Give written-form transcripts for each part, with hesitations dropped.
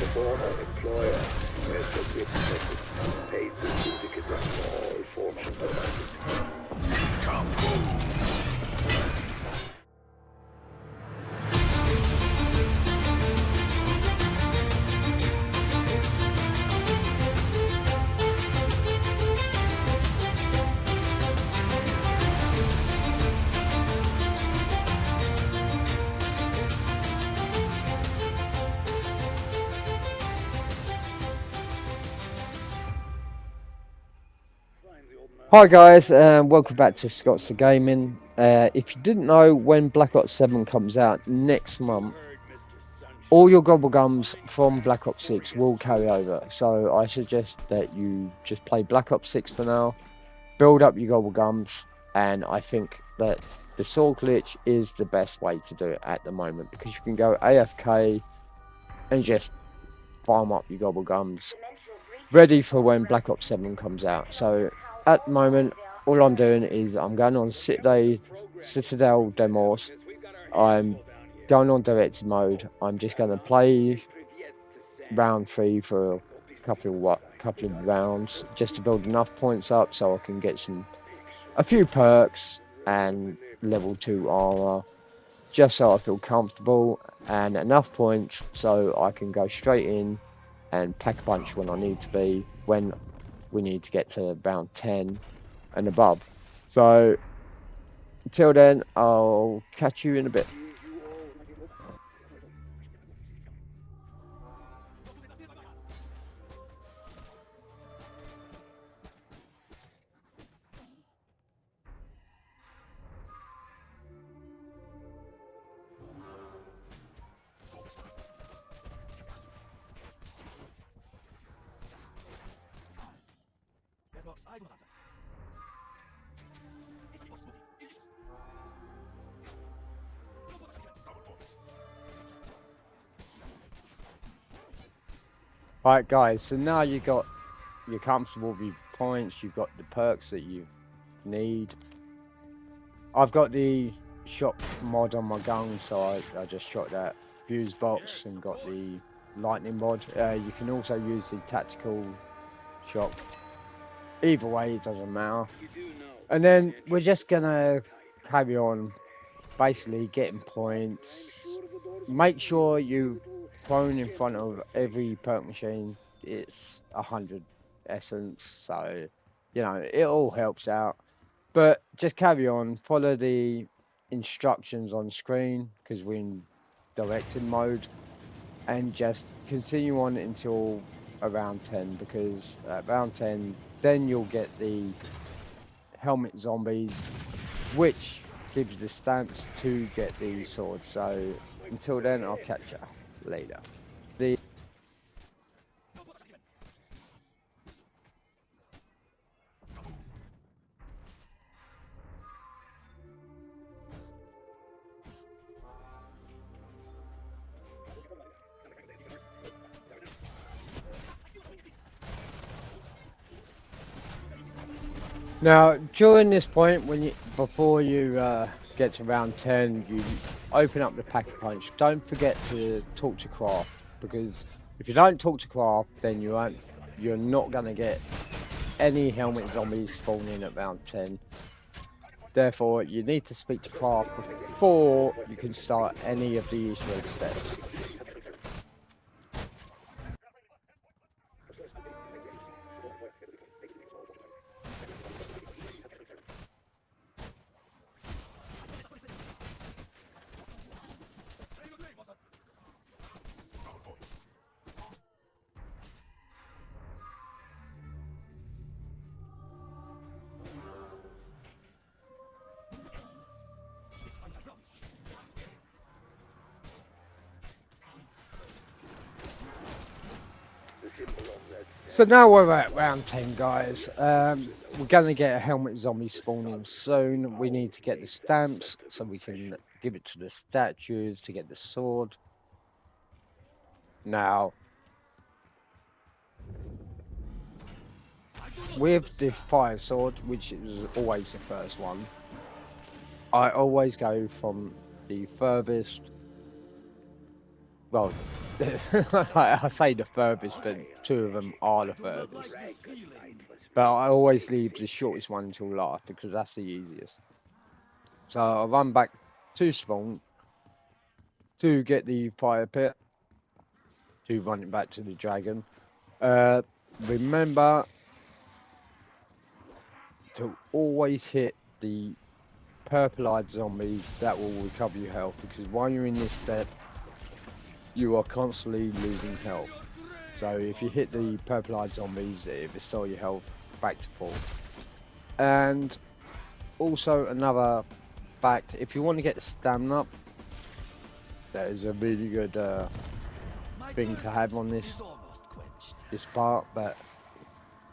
former employer has the witnesses paid the syndicate a small fortune for it. Come home. Hi guys, welcome back to SCOTTSTA Gaming. If you didn't know, when Black Ops 7 comes out next month, all your gobble gums from Black Ops 6 will carry over. So I suggest that you just play Black Ops 6 for now, build up your gobble gums, and I think that the sword glitch is the best way to do it at the moment, because you can go AFK and just farm up your gobble gums, ready for when Black Ops 7 comes out. So at the moment, all I'm doing is I'm going on Citadel Demos. I'm going on directed mode. I'm just going to play round 3 for a couple of rounds, just to build enough points up so I can get a few perks and level 2 armor, just so I feel comfortable, and enough points so I can go straight in and pack a punch when I need to be, when we need to get to round 10 and above. So until then, I'll catch you in a bit. Alright guys, so now you're comfortable with your points, you've got the perks that you need. I've got the shot mod on my gun, so I just shot that fuse box and got the lightning mod. You can also use the tactical shot. Either way, it doesn't matter. And then we're just gonna carry on, basically getting points. Make sure you thrown in front of every perk machine. It's 100 essence, so you know it all helps out. But just carry on, follow the instructions on screen because we're in directed mode, and just continue on until around 10, because at round 10 then you'll get the helmet zombies, which gives you the stamps to get the sword. So until then, I'll catch you later. Now, during this point, before you get to round 10, you open up the pack-a-punch. Don't forget to talk to Craft, because if you don't talk to Craft, then you're not going to get any helmet zombies spawning at round 10. Therefore, you need to speak to Craft before you can start any of the Easter egg steps. So now we're at round 10, guys. We're going to get a helmet zombie spawning soon. We need to get the stamps so we can give it to the statues to get the sword. Now, with the fire sword, which is always the first one, I always go from the furthest, well, like I say the furthest, but 2 of them are the furthest. But I always leave the shortest one until last because that's the easiest. So I run back to spawn to get the fire pit, to run it back to the dragon. Remember to always hit the purple-eyed zombies. That will recover your health, because while you're in this step, you are constantly losing health. So if you hit the purple-eyed zombies, it restores your health back to full. And also another fact, if you want to get stamina up, that is a really good thing to have on this part. But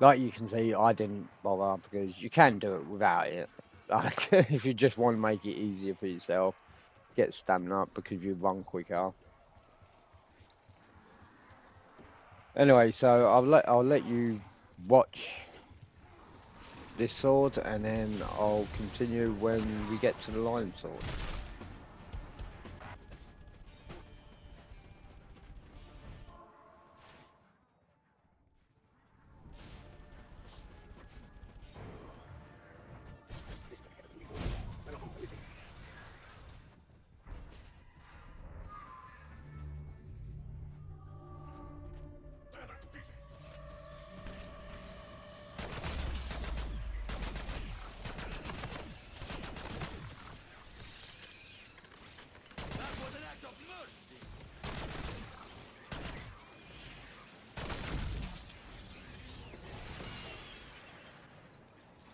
like you can see, I didn't bother because you can do it without it. Like if you just want to make it easier for yourself, get stamina up because you run quicker. Anyway, so I'll let you watch this sword, and then I'll continue when we get to the lion sword.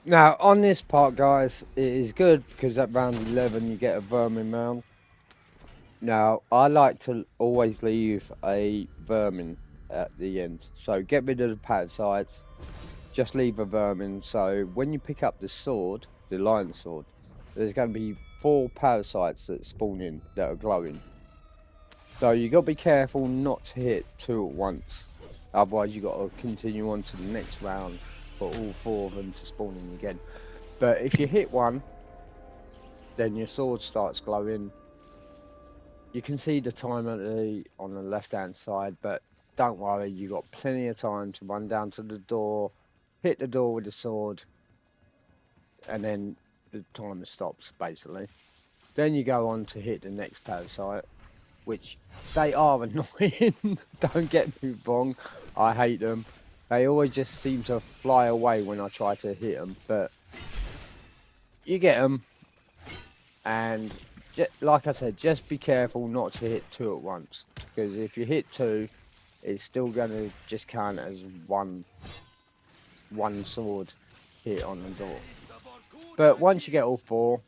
Now, on this part, guys, it is good because at round 11 you get a vermin round. Now, I like to always leave a vermin at the end. So get rid of the parasites, just leave a vermin. So when you pick up the sword, the lion sword, there's going to be 4 parasites that spawn in that are glowing. So you got to be careful not to hit 2 at once. Otherwise, you got to continue on to the next round for all 4 of them to spawn in again. But if you hit one, then your sword starts glowing. You can see the timer on the left hand side, but don't worry, you got plenty of time to run down to the door, hit the door with the sword, and then the timer stops basically. Then you go on to hit the next parasite, which they are annoying. Don't get me wrong, I hate them. They always just seem to fly away when I try to hit them, but you get them, and like I said, just be careful not to hit 2 at once, because if you hit 2, it's still going to just count as one sword hit on the door. But once you get all 4,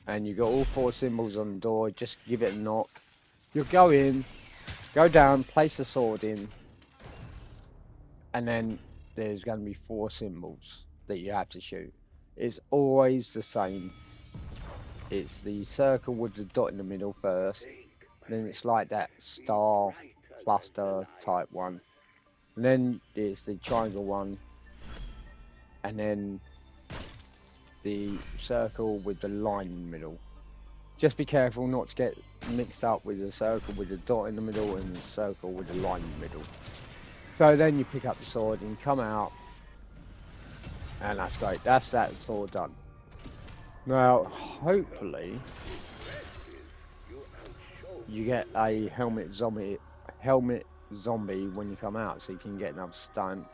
and you got all 4 symbols on the door, just give it a knock. You'll go in, go down, place the sword in, and then there's going to be 4 symbols that you have to shoot. It's always the same. It's the circle with the dot in the middle first, then it's like that star cluster type one, and then it's the triangle one, and then the circle with the line in the middle. Just be careful not to get mixed up with the circle with the dot in the middle and the circle with the line in the middle. So then you pick up the sword and come out, and that's great. That's that sword done. Now, hopefully, you get a helmet zombie when you come out, so you can get another stunt,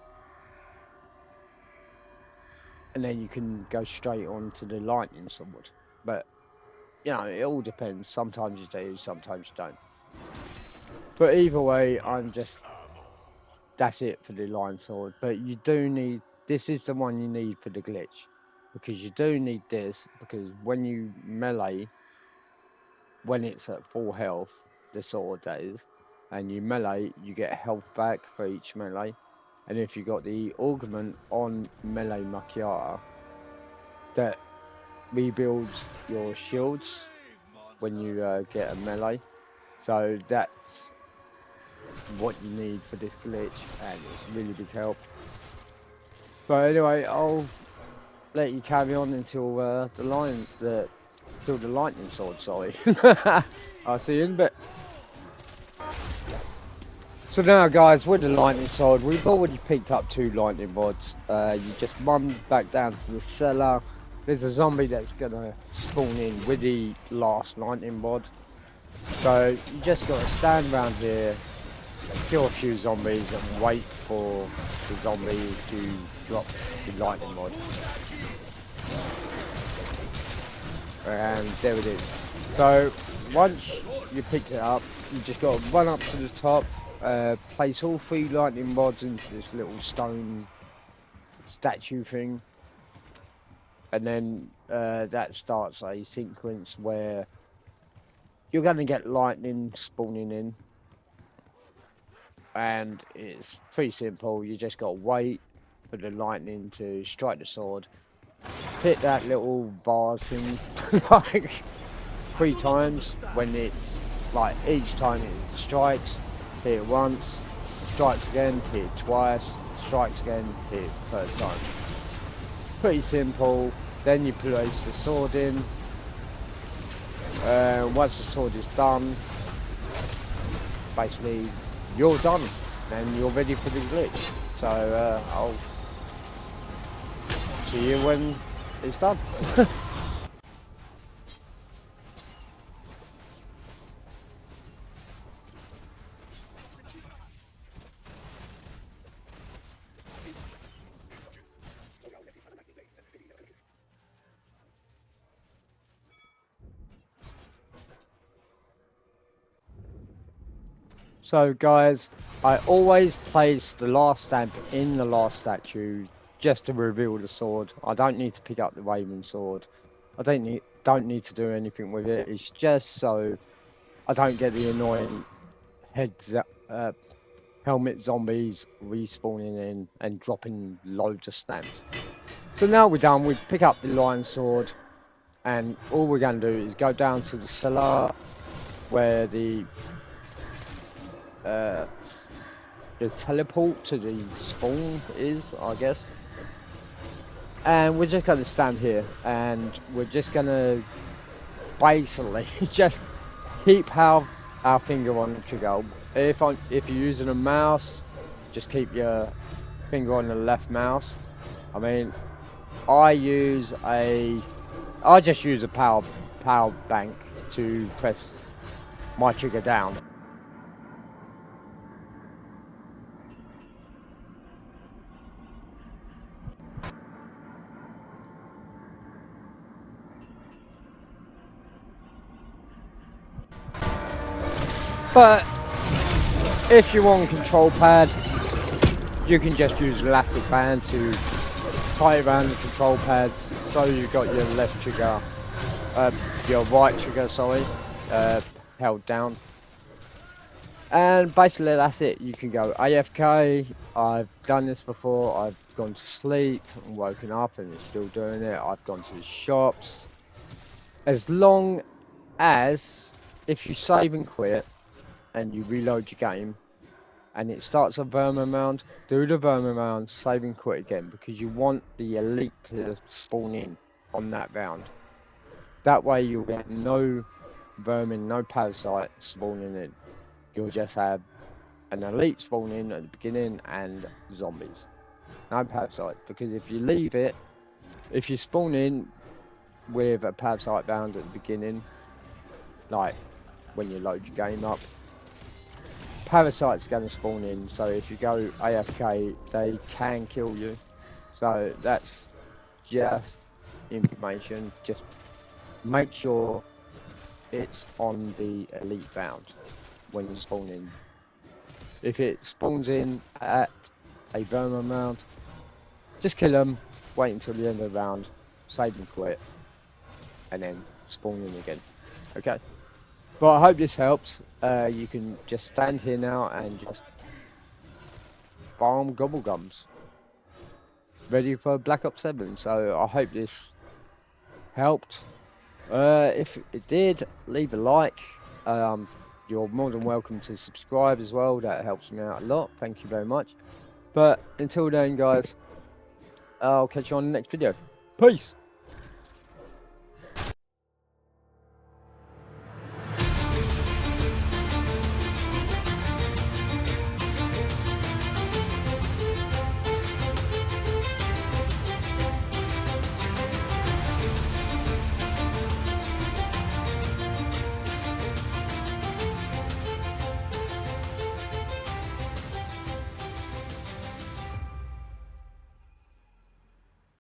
and then you can go straight on to the lightning sword. But you know, it all depends. Sometimes you do, sometimes you don't. But either way, that's it for the lion sword. But you do need, this is the one you need for the glitch, because you do need this, because when you melee, when it's at full health, the sword that is, and you melee, you get health back for each melee. And if you got the augment on melee Macchiata, that rebuilds your shields when you get a melee. So that's what you need for this glitch, and it's really big help. So anyway, I'll let you carry on until the lightning sword, sorry. I'll see you in a bit. So now guys, with the lightning sword, we've already picked up 2 lightning rods. You just run back down to the cellar. There's a zombie that's gonna spawn in with the last lightning rod. So you just gotta stand around here, kill a few zombies and wait for the zombie to drop the lightning rod. And there it is. So once you picked it up, you just gotta run up to the top, place all 3 lightning rods into this little stone statue thing, and then that starts a sequence where you're going to get lightning spawning in, and it's pretty simple. You just got to wait for the lightning to strike the sword, hit that little bar thing like 3 times. When it's like, each time it strikes, hit it once, strikes again, hit it twice, strikes again, hit it 3rd time. Pretty simple. Then you place the sword in. Once the sword is done, basically you're done and you're ready for the glitch. So I'll see you when it's done. So guys, I always place the last stamp in the last statue just to reveal the sword. I don't need to pick up the Raven sword. I don't need to do anything with it. It's just so I don't get the annoying helmet zombies respawning in and dropping loads of stamps. So now we're done. We pick up the lion sword, and all we're going to do is go down to the cellar where the teleport to the spawn is, I guess. And we're just going to stand here, and we're just going to basically just keep our finger on the trigger. If you're using a mouse, just keep your finger on the left mouse. I mean, I just use a power bank to press my trigger down. But if you want control pad, you can just use elastic band to tie around the control pads, so you've got your left trigger, your right trigger, sorry, held down. And basically that's it. You can go AFK. I've done this before. I've gone to sleep and woken up and it's still doing it. I've gone to the shops. As long as, if you save and quit and you reload your game and it starts a vermin round, do the vermin round, save and quit again, because you want the elite to spawn in on that round. That way you'll get no vermin, no parasite spawning in. You'll just have an elite spawn in at the beginning and zombies. No parasite, because if you leave it, if you spawn in with a parasite round at the beginning, like when you load your game up, parasites going to spawn in, so if you go AFK they can kill you. So that's just information. Just make sure it's on the elite round when you spawn in. If it spawns in at a vermin round, just kill them, wait until the end of the round, save and quit, and then spawn in again. Okay. Well, I hope this helps. You can just stand here now and just farm gobble gums. Ready for Black Ops 7. So I hope this helped. If it did, leave a like. You're more than welcome to subscribe as well. That helps me out a lot. Thank you very much. But until then, guys, I'll catch you on the next video. Peace.